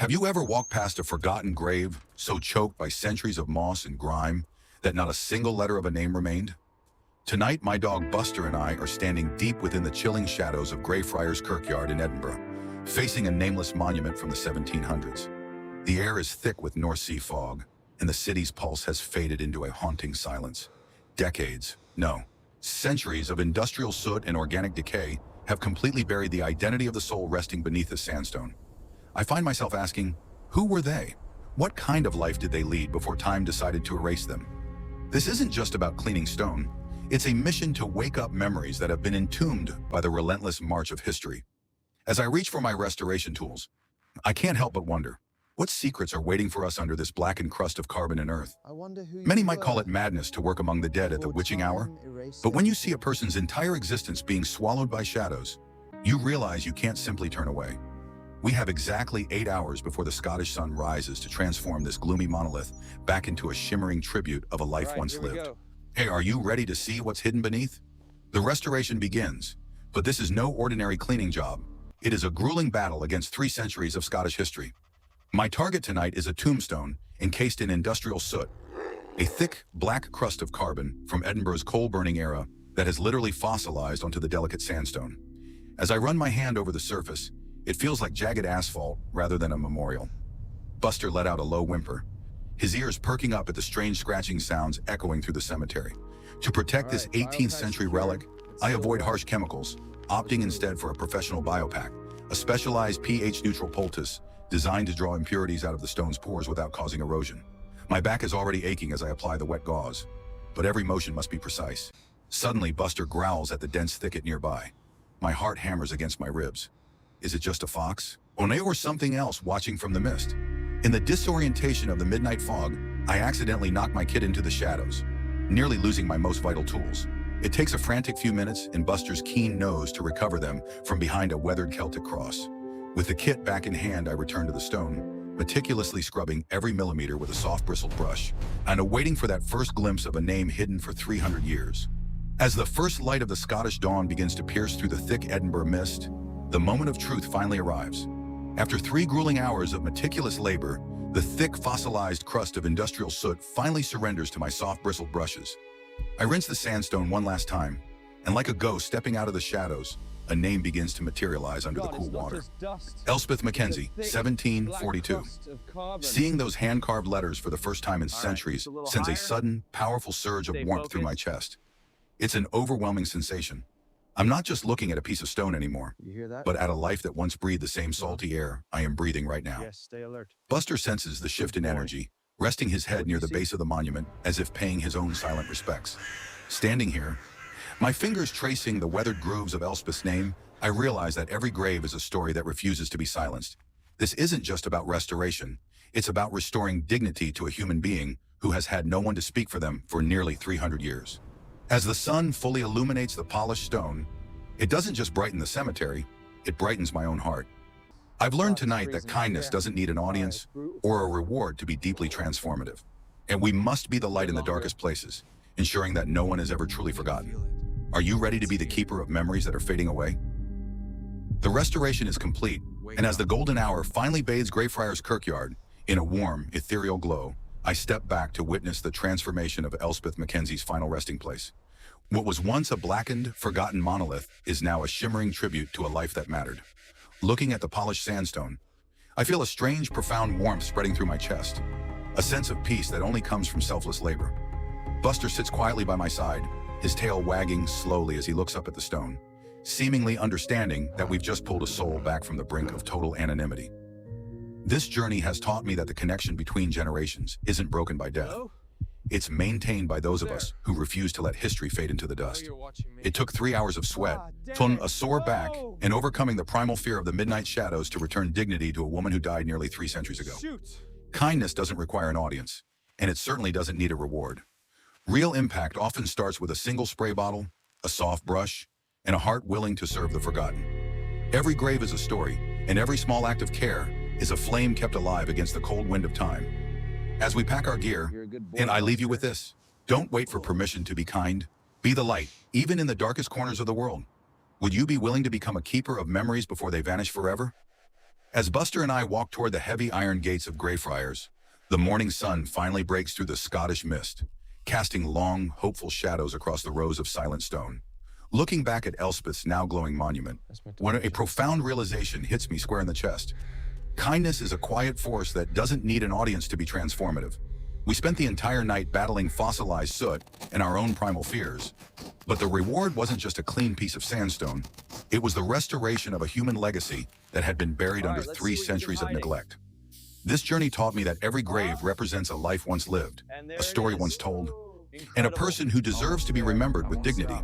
Have you ever walked past a forgotten grave, so choked by centuries of moss and grime that not a single letter of a name remained? Tonight, my dog Buster and I are standing deep within the chilling shadows of Greyfriars Kirkyard in Edinburgh, facing a nameless monument from the 1700s. The air is thick with North Sea fog, and the city's pulse has faded into a haunting silence. Decades, no, centuries of industrial soot and organic decay have completely buried the identity of the soul resting beneath the sandstone. I find myself asking, who were they? What kind of life did they lead before time decided to erase them? This isn't just about cleaning stone. It's a mission to wake up memories that have been entombed by the relentless march of history. As I reach for my restoration tools, I can't help but wonder, what secrets are waiting for us under this blackened crust of carbon and earth? Many might call it madness to work among the dead at the witching hour, but when you see a person's entire existence being swallowed by shadows, you realize you can't simply turn away. We have exactly 8 hours before the Scottish sun rises to transform this gloomy monolith back into a shimmering tribute of a life once lived. Hey, are you ready to see what's hidden beneath? The restoration begins, but this is no ordinary cleaning job. It is a grueling battle against 3 centuries of Scottish history. My target tonight is a tombstone encased in industrial soot, a thick, black crust of carbon from Edinburgh's coal-burning era that has literally fossilized onto the delicate sandstone. As I run my hand over the surface, it feels like jagged asphalt rather than a memorial. Buster let out a low whimper, his ears perking up at the strange scratching sounds echoing through the cemetery. To protect this 18th century relic, I avoid harsh chemicals, opting instead for a professional biopack, a specialized pH-neutral poultice designed to draw impurities out of the stone's pores without causing erosion. My back is already aching as I apply the wet gauze, but every motion must be precise. Suddenly, Buster growls at the dense thicket nearby. My heart hammers against my ribs. Is it just a fox? Or something else watching from the mist? In the disorientation of the midnight fog, I accidentally knock my kit into the shadows, nearly losing my most vital tools. It takes a frantic few minutes and Buster's keen nose to recover them from behind a weathered Celtic cross. With the kit back in hand, I return to the stone, meticulously scrubbing every millimeter with a soft bristled brush, and awaiting for that first glimpse of a name hidden for 300 years. As the first light of the Scottish dawn begins to pierce through the thick Edinburgh mist, the moment of truth finally arrives. After 3 grueling hours of meticulous labor, the thick fossilized crust of industrial soot finally surrenders to my soft bristled brushes. I rinse the sandstone one last time, and like a ghost stepping out of the shadows, a name begins to materialize under the cool water. Elspeth Mackenzie, 1742. Seeing those hand-carved letters for the first time in centuries sends a sudden, powerful surge of warmth through my chest. It's an overwhelming sensation. I'm not just looking at a piece of stone anymore, but at a life that once breathed the same salty air I am breathing right now. Yes, stay alert. Buster senses the shift in energy, resting his head near the base of the monument as if paying his own silent respects. Standing here, my fingers tracing the weathered grooves of Elspeth's name, I realize that every grave is a story that refuses to be silenced. This isn't just about restoration, it's about restoring dignity to a human being who has had no one to speak for them for nearly 300 years. As the sun fully illuminates the polished stone, it doesn't just brighten the cemetery, it brightens my own heart. I've learned tonight that kindness doesn't need an audience or a reward to be deeply transformative. And we must be the light in the darkest places, ensuring that no one is ever truly forgotten. Are you ready to be the keeper of memories that are fading away? The restoration is complete, and as the golden hour finally bathes Greyfriars Kirkyard in a warm, ethereal glow, I step back to witness the transformation of Elspeth Mackenzie's final resting place. What was once a blackened, forgotten monolith is now a shimmering tribute to a life that mattered. Looking at the polished sandstone, I feel a strange, profound warmth spreading through my chest, a sense of peace that only comes from selfless labor. Buster sits quietly by my side, his tail wagging slowly as he looks up at the stone, seemingly understanding that we've just pulled a soul back from the brink of total anonymity. This journey has taught me that the connection between generations isn't broken by death. It's maintained by those of us who refuse to let history fade into the dust. It took 3 hours of sweat, a sore back, and overcoming the primal fear of the midnight shadows to return dignity to a woman who died nearly 3 centuries ago. Kindness doesn't require an audience, and it certainly doesn't need a reward. Real impact often starts with a single spray bottle, a soft brush, and a heart willing to serve the forgotten. Every grave is a story, and every small act of care is a flame kept alive against the cold wind of time. As we pack our gear, and I leave you with this, don't wait for permission to be kind. Be the light, even in the darkest corners of the world. Would you be willing to become a keeper of memories before they vanish forever? As Buster and I walk toward the heavy iron gates of Greyfriars, the morning sun finally breaks through the Scottish mist, casting long, hopeful shadows across the rows of silent stone. Looking back at Elspeth's now glowing monument, when a profound realization hits me square in the chest. Kindness is a quiet force that doesn't need an audience to be transformative. We spent the entire night battling fossilized soot and our own primal fears. But the reward wasn't just a clean piece of sandstone. It was the restoration of a human legacy that had been buried under 3 centuries of neglect. This journey taught me that every grave represents a life once lived, a story once told, and a person who deserves to be remembered with dignity.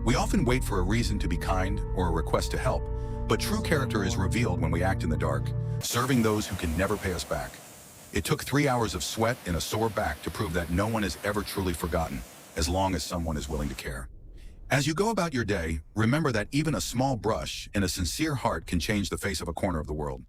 We often wait for a reason to be kind or a request to help, but true character is revealed when we act in the dark, serving those who can never pay us back. It took 3 hours of sweat and a sore back to prove that no one is ever truly forgotten, as long as someone is willing to care. As you go about your day, remember that even a small brush and a sincere heart can change the face of a corner of the world.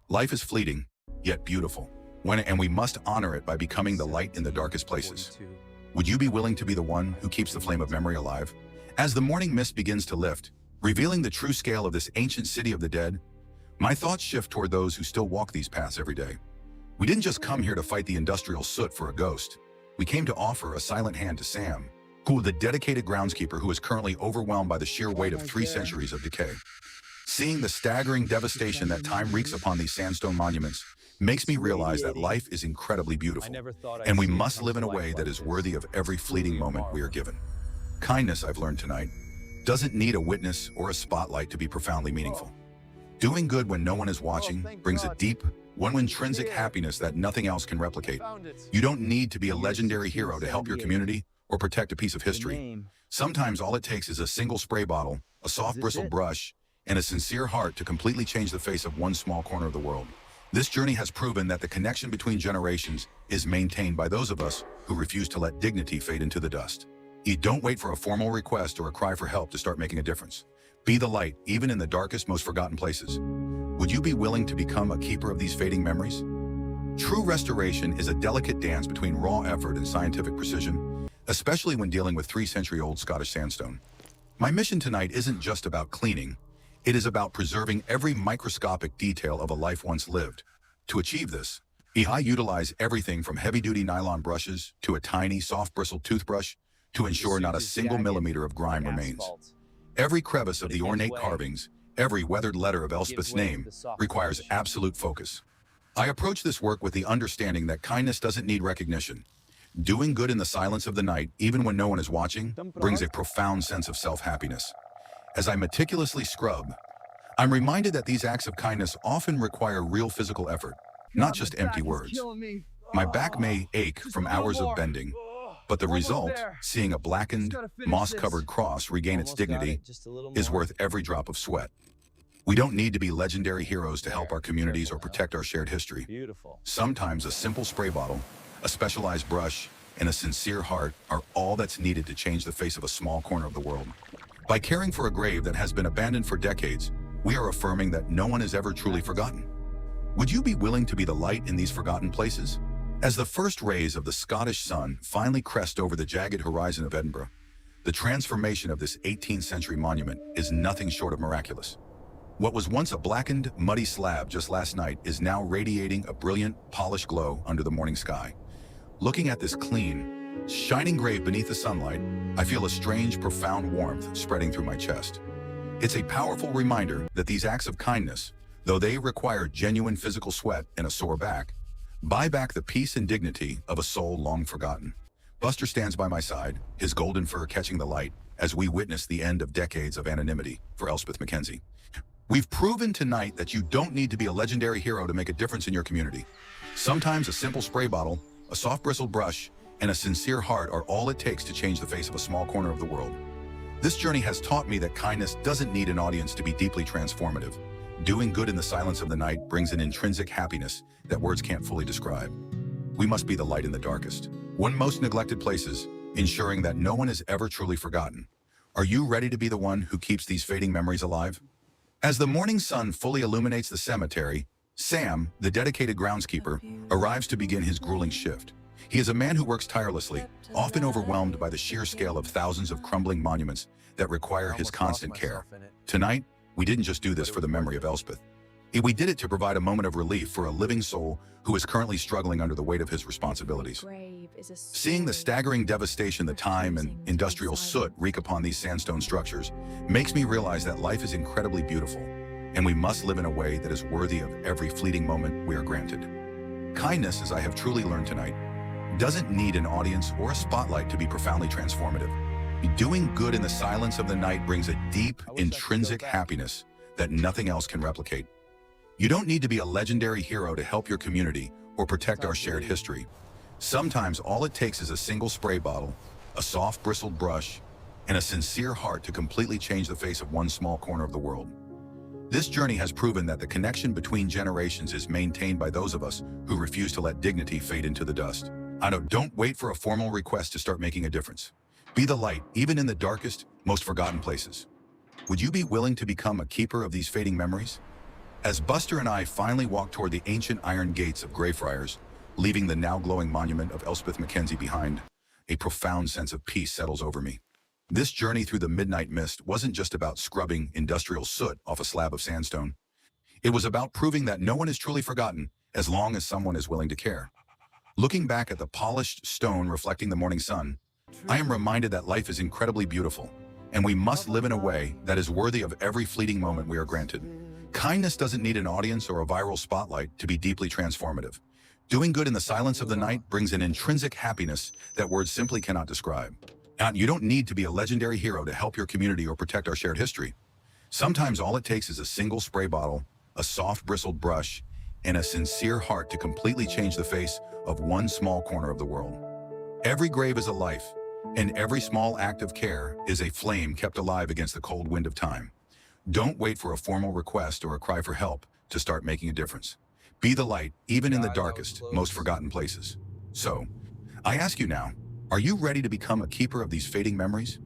Life is fleeting, yet beautiful, and we must honor it by becoming the light in the darkest places. Would you be willing to be the one who keeps the flame of memory alive? As the morning mist begins to lift, revealing the true scale of this ancient city of the dead, my thoughts shift toward those who still walk these paths every day. We didn't just come here to fight the industrial soot for a ghost. We came to offer a silent hand to Sam, the dedicated groundskeeper who is currently overwhelmed by the sheer weight of 3 centuries of decay. Seeing the staggering devastation that time wreaks upon these sandstone monuments makes me realize that life is incredibly beautiful, and we must live in a way that is worthy of every fleeting moment we are given. Kindness, I've learned tonight, doesn't need a witness or a spotlight to be profoundly meaningful. Doing good when no one is watching brings a deep, intrinsic happiness that nothing else can replicate. You don't need to be a legendary hero to help your community or protect a piece of history. Sometimes all it takes is a single spray bottle, a soft bristled brush, and a sincere heart to completely change the face of one small corner of the world. This journey has proven that the connection between generations is maintained by those of us who refuse to let dignity fade into the dust. You don't wait for a formal request or a cry for help to start making a difference. Be the light, even in the darkest, most forgotten places. Would you be willing to become a keeper of these fading memories? True restoration is a delicate dance between raw effort and scientific precision, especially when dealing with 3-century-old Scottish sandstone. My mission tonight isn't just about cleaning. It is about preserving every microscopic detail of a life once lived. To achieve this, I utilize everything from heavy-duty nylon brushes to a tiny, soft-bristled toothbrush to ensure not a single millimeter of grime remains. Every crevice of the ornate carvings, every weathered letter of Elspeth's name, requires absolute focus. I approach this work with the understanding that kindness doesn't need recognition. Doing good in the silence of the night, even when no one is watching, brings a profound sense of self-happiness. As I meticulously scrub, I'm reminded that these acts of kindness often require real physical effort, not just empty words. My back may ache from hours of bending, but the result, seeing a blackened, moss-covered cross regain its dignity, is worth every drop of sweat. We don't need to be legendary heroes to help our communities or protect our shared history. Sometimes a simple spray bottle, a specialized brush, and a sincere heart are all that's needed to change the face of a small corner of the world. By caring for a grave that has been abandoned for decades, we are affirming that no one is ever truly forgotten. Would you be willing to be the light in these forgotten places? As the first rays of the Scottish sun finally crest over the jagged horizon of Edinburgh, the transformation of this 18th century monument is nothing short of miraculous. What was once a blackened, muddy slab just last night is now radiating a brilliant, polished glow under the morning sky. Looking at this clean, shining grave beneath the sunlight, I feel a strange, profound warmth spreading through my chest. It's a powerful reminder that these acts of kindness, though they require genuine physical sweat and a sore back, buy back the peace and dignity of a soul long forgotten. Buster stands by my side, his golden fur catching the light, as we witness the end of decades of anonymity for Elspeth Mackenzie. We've proven tonight that you don't need to be a legendary hero to make a difference in your community. Sometimes a simple spray bottle, a soft bristled brush, and a sincere heart are all it takes to change the face of a small corner of the world. This journey has taught me that kindness doesn't need an audience to be deeply transformative. Doing good in the silence of the night brings an intrinsic happiness that words can't fully describe. We must be the light in the darkest, one most neglected places, ensuring that no one is ever truly forgotten. Are you ready to be the one who keeps these fading memories alive? As the morning sun fully illuminates the cemetery, Sam, the dedicated groundskeeper, arrives to begin his grueling shift. He is a man who works tirelessly, often overwhelmed by the sheer scale of thousands of crumbling monuments that require his constant care. Tonight, we didn't just do this for the memory of Elspeth. We did it to provide a moment of relief for a living soul who is currently struggling under the weight of his responsibilities. Seeing the staggering devastation the time and industrial soot wreak upon these sandstone structures makes me realize that life is incredibly beautiful, and we must live in a way that is worthy of every fleeting moment we are granted. Kindness, as I have truly learned tonight, doesn't need an audience or a spotlight to be profoundly transformative. Doing good in the silence of the night brings a deep, intrinsic happiness that nothing else can replicate. You don't need to be a legendary hero to help your community or protect our shared history. Sometimes all it takes is a single spray bottle, a soft bristled brush, and a sincere heart to completely change the face of one small corner of the world. This journey has proven that the connection between generations is maintained by those of us who refuse to let dignity fade into the dust. Don't wait for a formal request to start making a difference. Be the light, even in the darkest, most forgotten places. Would you be willing to become a keeper of these fading memories? As Buster and I finally walk toward the ancient iron gates of Greyfriars, leaving the now glowing monument of Elspeth Mackenzie behind, a profound sense of peace settles over me. This journey through the midnight mist wasn't just about scrubbing industrial soot off a slab of sandstone. It was about proving that no one is truly forgotten as long as someone is willing to care. Looking back at the polished stone reflecting the morning sun, I am reminded that life is incredibly beautiful, and we must live in a way that is worthy of every fleeting moment we are granted. Kindness doesn't need an audience or a viral spotlight to be deeply transformative. Doing good in the silence of the night brings an intrinsic happiness that words simply cannot describe. Now, you don't need to be a legendary hero to help your community or protect our shared history. Sometimes all it takes is a single spray bottle, a soft bristled brush, and a sincere heart to completely change the face of one small corner of the world. Every grave is a life, and every small act of care is a flame kept alive against the cold wind of time. Don't wait for a formal request or a cry for help to start making a difference. Be the light, even in the darkest, most forgotten places. So, I ask you now, are you ready to become a keeper of these fading memories?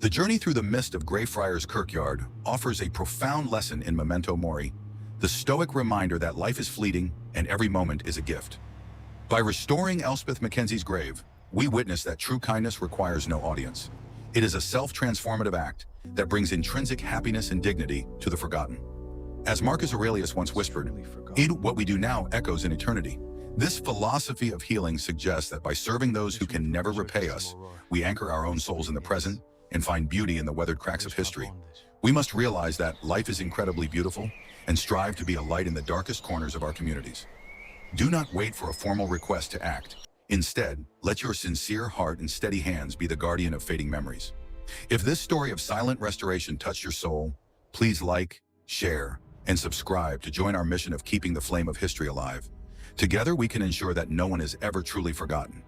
The journey through the mist of Greyfriars Kirkyard offers a profound lesson in memento mori, the stoic reminder that life is fleeting and every moment is a gift. By restoring Elspeth Mackenzie's grave, we witness that true kindness requires no audience. It is a self-transformative act that brings intrinsic happiness and dignity to the forgotten. As Marcus Aurelius once whispered, what we do now echoes in eternity. This philosophy of healing suggests that by serving those who can never repay us, we anchor our own souls in the present and find beauty in the weathered cracks of history. We must realize that life is incredibly beautiful and strive to be a light in the darkest corners of our communities. Do not wait for a formal request to act. Instead, let your sincere heart and steady hands be the guardian of fading memories. If this story of silent restoration touched your soul, please like, share, and subscribe to join our mission of keeping the flame of history alive. Together, we can ensure that no one is ever truly forgotten.